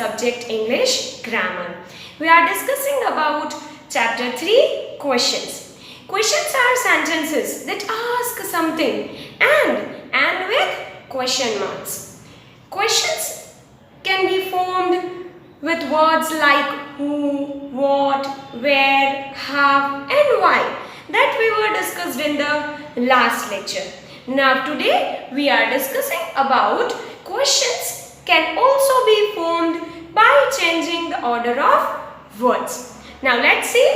subject English Grammar. We are discussing about chapter 3 questions. Questions are sentences that ask something and with question marks. Questions can be formed with words like who, what, where, how and why that we were discussed in the last lecture. Now today we are discussing about questions can also be formed by changing the order of words. Now let's see.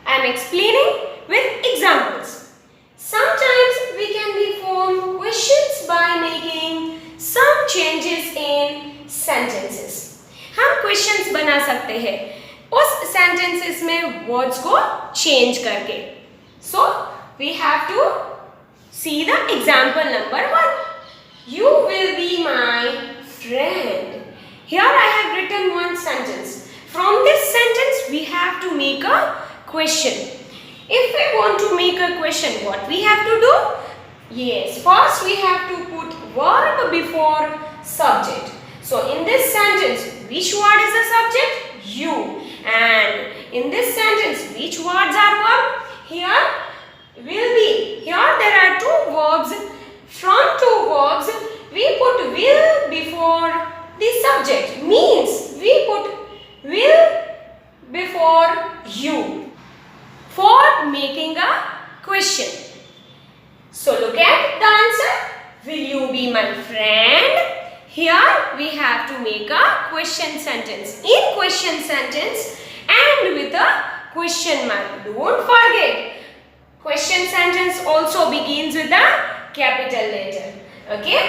I am explaining with examples. Sometimes we can be formed questions by making some changes in sentences. हम questions बना सकते हैं उस sentences में words को change करके. So we have to see the example number 1. You will be my friend. Here I have written one sentence. From this sentence we have to make a question. If we want to make a question, what we have to do? Yes, first we have to put verb before subject. So in this sentence, which word is the subject? You. And in this sentence, which words are verb? Here will be. Here there are two verbs. From two verbs, we put will before the subject. Means we put will before you for making a question. So look at the answer. Will you be my friend? Here we have to make a question sentence. In question sentence and with a question mark. Don't forget. Question sentence also begins with a capital letter. Okay.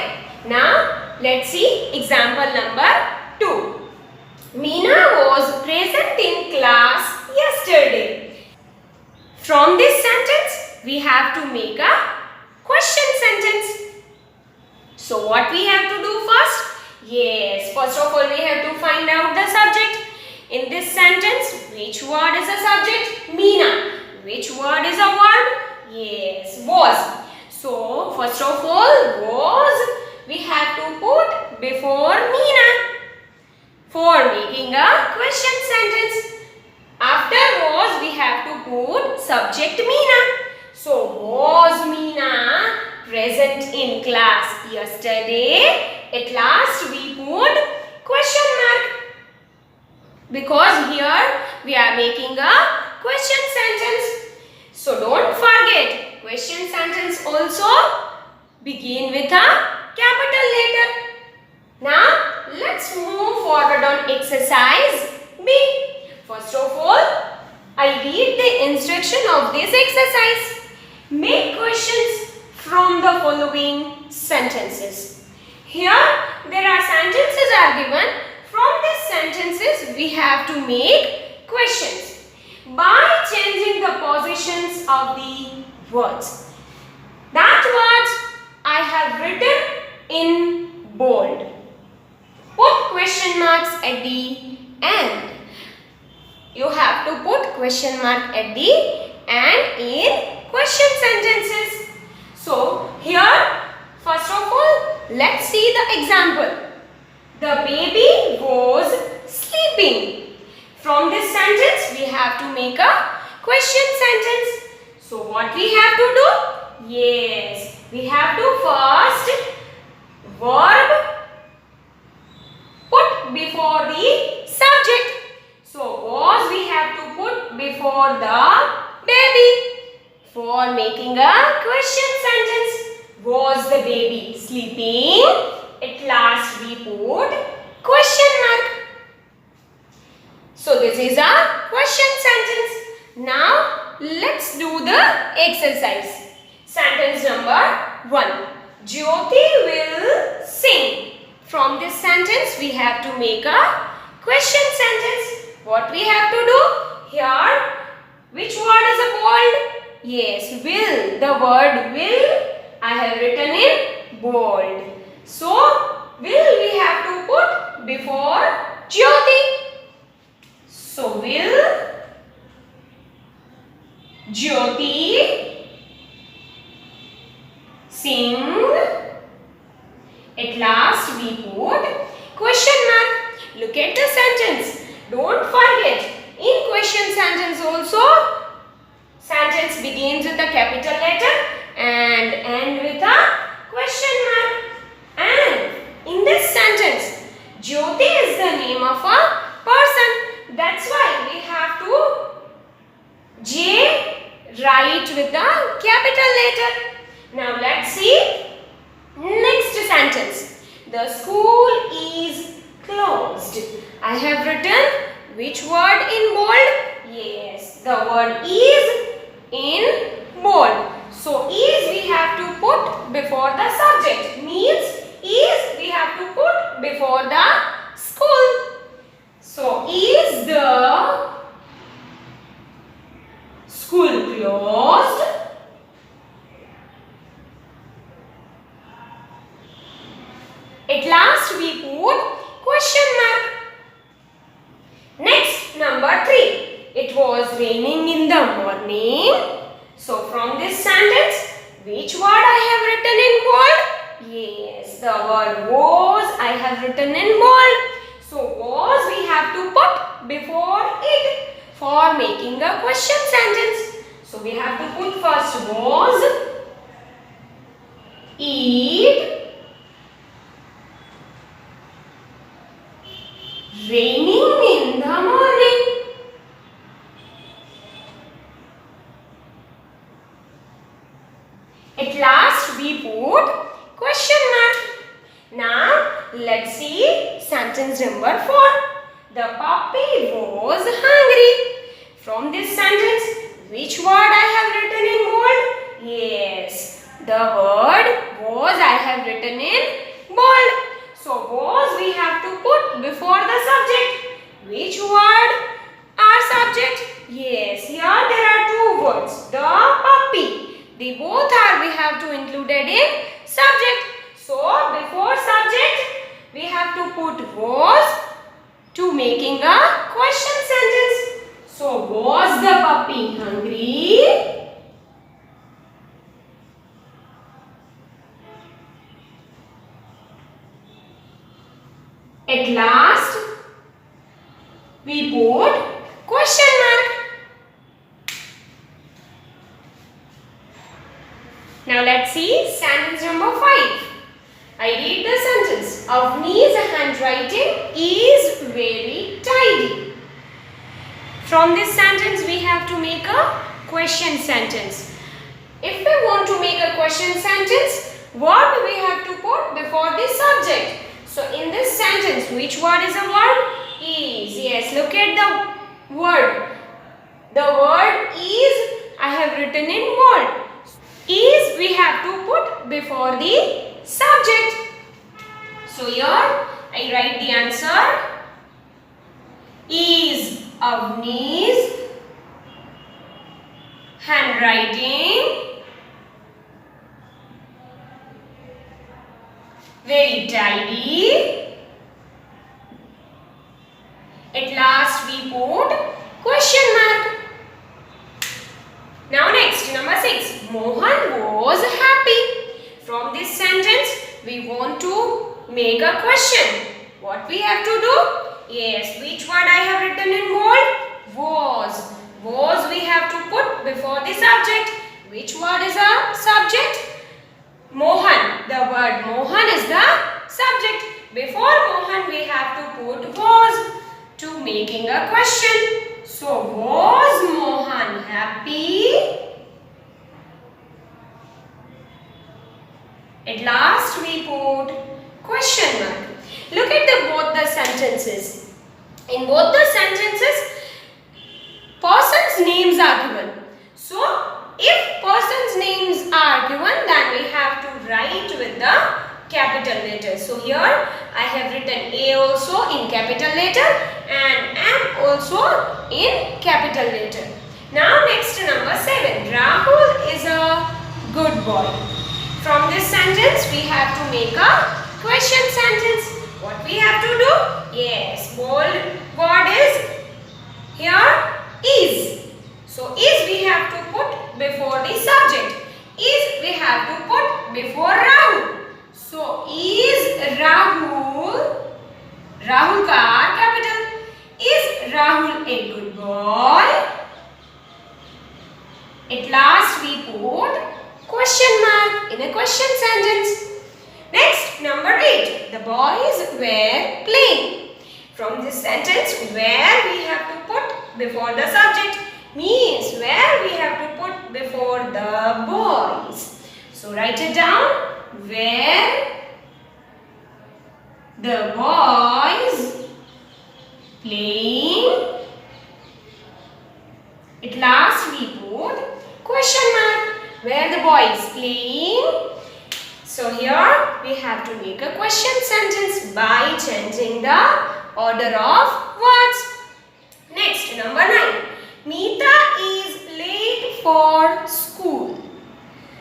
Now let's see example number 2. Meena was present in class yesterday. From this sentence we have to make a question sentence. So what we have to do first? Yes, first of all we have to find out the subject. In this sentence, which word is a subject? Meena. Which word is a verb? Yes, was. So first of all, was we have to put before Meena for making a question sentence. After was we have to put subject Meena. So was Meena present in class yesterday? At last we put question mark because here we are making a question sentence. So don't forget, question sentence also begin with a capital letter. Now let's move forward on exercise B. First of all, I read the instruction of this exercise. Make questions from the following sentences. Here there are sentences are given. From these sentences we have to make questions by changing the positions of the words. That words I have written in bold. Put question marks at the end. You have to put question mark at the end in question sentences. So here first of all, let's see the example. The baby was sleeping. From this sentence, we have to make a question sentence. So what we have to do? Yes, we have to first verb put before the subject. So was we have to put before the baby for making a question sentence. Was the baby sleeping? At last we put question mark. So this is a question sentence. Now let's do the exercise. Sentence number 1. Jyoti will sing. From this sentence we have to make a question sentence. What we have to do? Here, which word is a bold? Yes, will. The word will I have written in bold. So, will we have to put before Jyoti. So, will Jyoti sing? At last we put question mark. Look at the sentence. Don't forget, in question sentence also, sentence begins with a capital letter and end with a question mark. And in this sentence, Jyoti is the name of a person. That's why we have to J write with the capital letter. Now let's see next sentence. The school is closed. I have written which word in bold? Yes, the word is in bold. So is we have to put before the subject. Means is we have to put before the school. So is the school closed? At last we put question mark. Next, number 3. It was raining in the morning. So from this sentence, which word I have written in bold? Yes, the word was I have written in bold. So was we have to put before it for making a question sentence. So we have to put first was, it raining in the morning. At last we put question mark. Now let's see sentence number 4. The puppy was hungry. From this sentence, which word I have written in bold? Yes, the word was I have written in bold. So was we have to put before the subject. Which word are subject? Yes, here there are two words. The puppy. They both are we have to include it in subject. So before subject we have to put was to making a question sentence. So was the puppy hungry? At last we put question mark. Now let's see sentence number 5. I read the sentence. Avni's handwriting is very tidy. From this sentence we have to make a question sentence. If we want to make a question sentence, what do we have to put before the subject? So in this sentence, which word is a word? Is. Yes, look at the word. The word is I have written in bold. Is we have to put before the subject. So here I write the answer. Is Avni's handwriting very tidy? At last we put question mark. Now next, number 6. Mohan was happy. From this sentence we want to make a question. What we have to do? Yes, which word I have written in bold? Was. Was we have to put before the subject. Which word is a subject? Mohan. The word Mohan is the subject. Before Mohan we have to put was to making a question. So was Mohan happy? At last we put question mark. Look at both the sentences. In both the sentences, persons' names are given. So, if persons' names are given, then we have to write with the capital letter. So, here I have written A also in capital letter and M also in capital letter. Now, next number 7. Rahul is a good boy. From this sentence, we have to make a question sentence. What we have to do? Yes, bold word is here is. So is we have to put before the subject. Is we have to put before Rahul. So is Rahul का Rahul a good boy? At last we put question mark in a question sentence. Next, number 8. The boys were playing. From this sentence, where we have to put before the subject means where we have to put before the boys. So write it down. Where the boys playing. At last we put question mark. Where the boys playing. So here we have to make a question sentence by changing the order of words. Next, number 9. Meeta is late for school.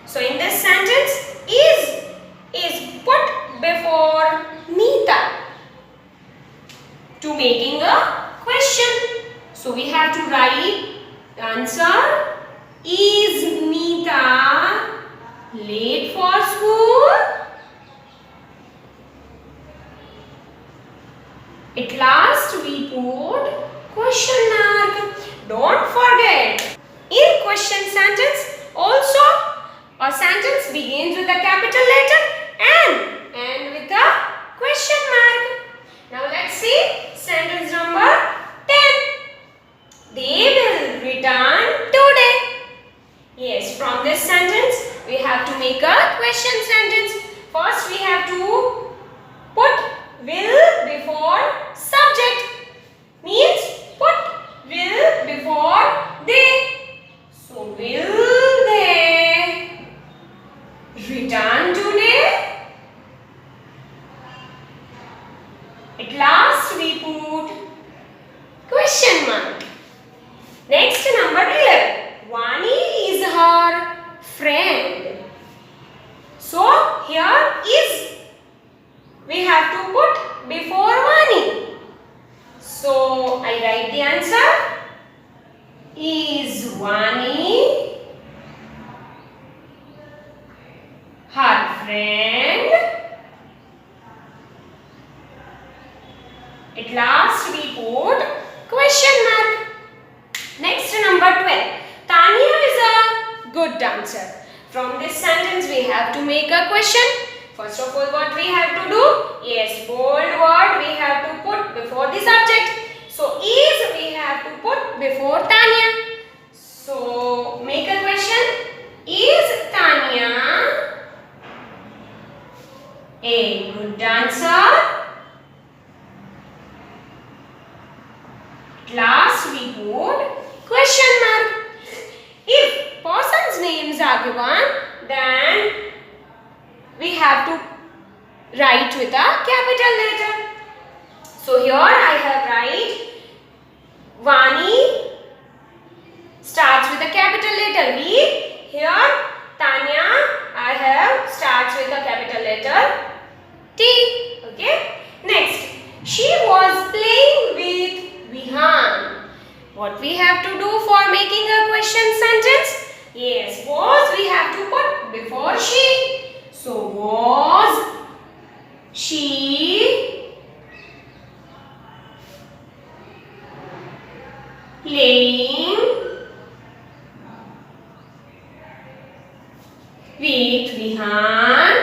So in this sentence, is put before Meeta to making a question. So we have to write the answer. Is Meeta late for school? At last we put question mark. Don't forget, in question sentence also a sentence begins with a capital letter and end with a question mark. Now let's see sentence number 10. They will return today. Yes, from this sentence we have to make a question sentence. First we have to put will before subject. Means put will before they. So will they return today? At last we put question mark. Next, number 11. Vani is her friend. So here is we have to put before Vani. So I write the answer. Is Vani her friend? At last we put question mark. Next, number 12. Tanya is a good dancer. From this sentence we have to make a question. First of all, what we have to do? Yes, bold word we have to put before the subject. So is we have to put before Tanya. So make a question. Is Tanya a good dancer? Last we put question mark. If person's names are given, then we have to write with a capital letter. So here I have write Vani starts with a capital letter V. Here Tanya I have starts with a capital letter T. Okay. Next, she was playing with Vihan. What we have to do for making a question sentence? Yes, was we have to put before she. So was she playing with Vihan?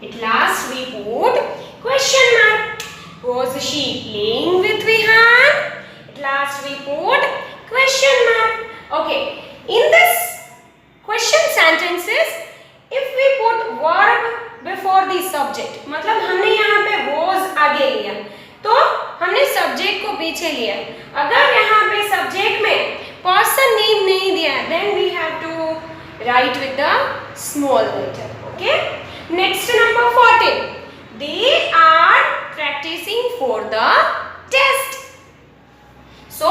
At last we put question mark. Was she playing with Vihan? At last we put question mark. Okay. In this question sentences, if we put verb before the subject, मतलब हमने यहाँ पे was आगे लिया, तो हमने subject को पीछे लिया. अगर यहाँ पे subject में person name नहीं दिया, then we have to write with the small letter. Okay. Next, number 14. They are practicing for the test. So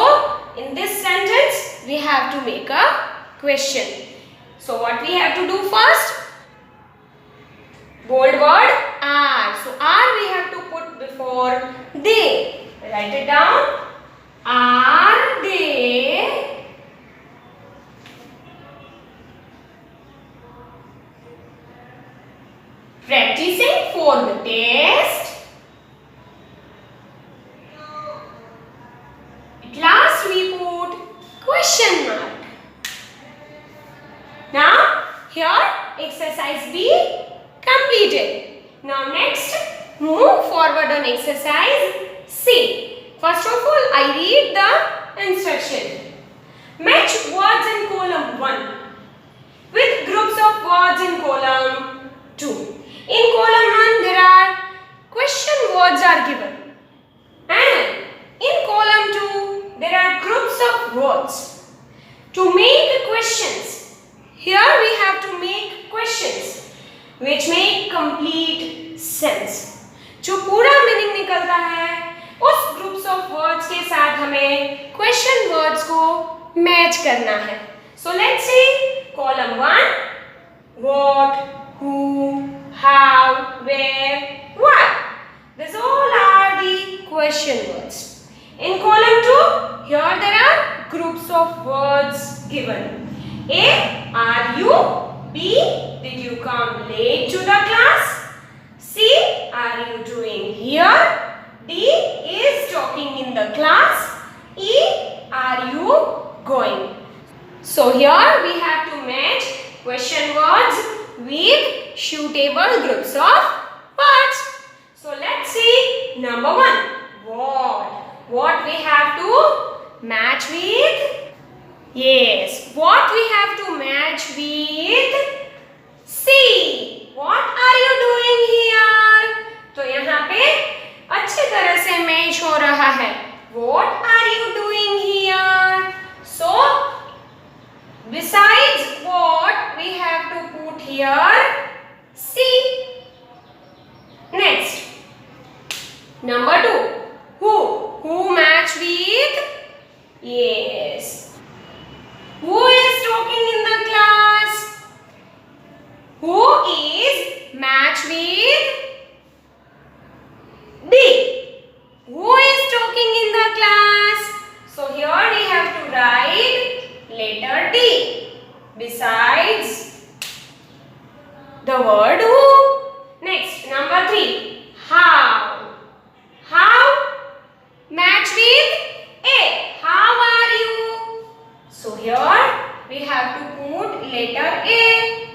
in this sentence we have to make a question. So what we have to do first? Bold word are. So are we have to put before they. Write it down. Are they practicing for the test? exercise be completed. Now next, move forward on exercise C. First of all, I read the instruction. Match words in column 1 with groups of words in column 2. In column 1, there are question words are given, and in column 2, there are groups of words. To make questions, here we have to make questions which make complete sense. जो पूरा meaning निकलता है उस groups of words के साथ हमें question words को match करना है. So let's see column 1, what, who, how, where, why. These all are the question words. In column 2, here there are groups of words given. A, are you? B, did you come late to the class? C, are you doing here? D, is talking in the class. E, are you going? So here we have to match question words with suitable groups of words. So let's see number 1. What? What we have to match with? Yes. What we have to match with? C. What are you doing here? तो यहाँ पे अच्छी तरह से match हो रहा है. What are you doing here? So besides what, we have to put here C. Next, number 2. Who match with? Yes. Who is talking in the class? Who is match with? D. Who is talking in the class? So here we have to write letter D besides the word who. Next, number 3. How. How match with A. How are you? So here we have to put letter A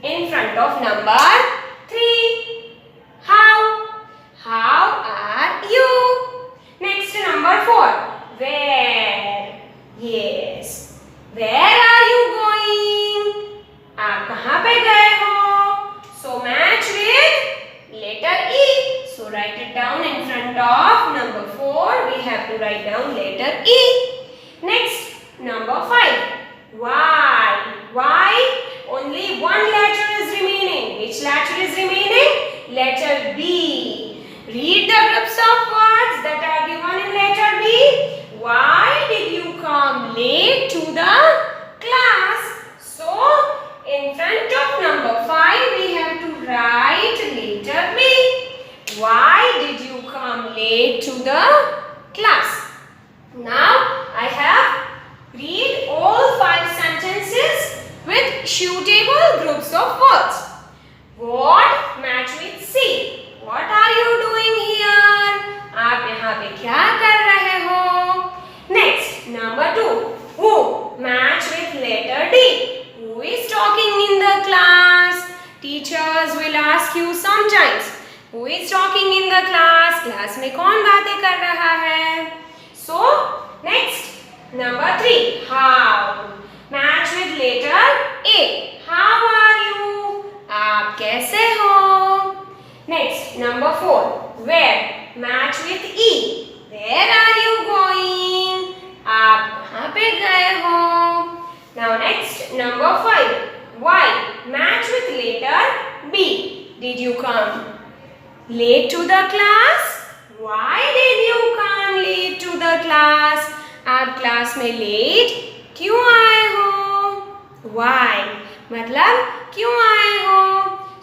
in front of number 3. How. How are you? Next, number 4. Where. Yes. Where are you going? आप कहाँ पे गए हो? So match with letter E. So write it down in front of number 4. We have to write down letter E. Next, number 5. Why? Why? Only one letter is remaining. Which letter is remaining? Letter B. Read the groups of words that are given in letter B. Why did you come late to the class? So, in front of number 5, we have to write letter B. Why did you come late to the class? Now, I have read all 5 sentences with suitable groups of words. What match with C? What are you doing here? आप यहाँ पे क्या कर रहे हो? Next, number 2. Who match with letter D? Who is talking in the class? Teachers will ask you sometimes. Who is talking in the class? Class में कौन बातें कर रहा है? So, next, number 3. How match with letter A. How are you? आप कैसे हो? Next, number 4. Where match with E. Where are you going? आप कहाँ पे गए हो? Now next, number 5. Why match with letter B. Did you come late to the class? Why did you come late to the class? आप class में late क्यों आए हो? Why मतलब क्यों आए हो?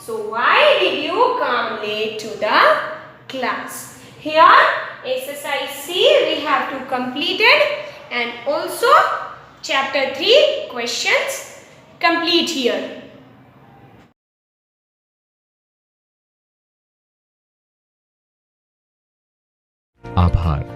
So why did you come late to the class? Here exercise C we have to complete it, and also chapter 3 questions complete here. आभार।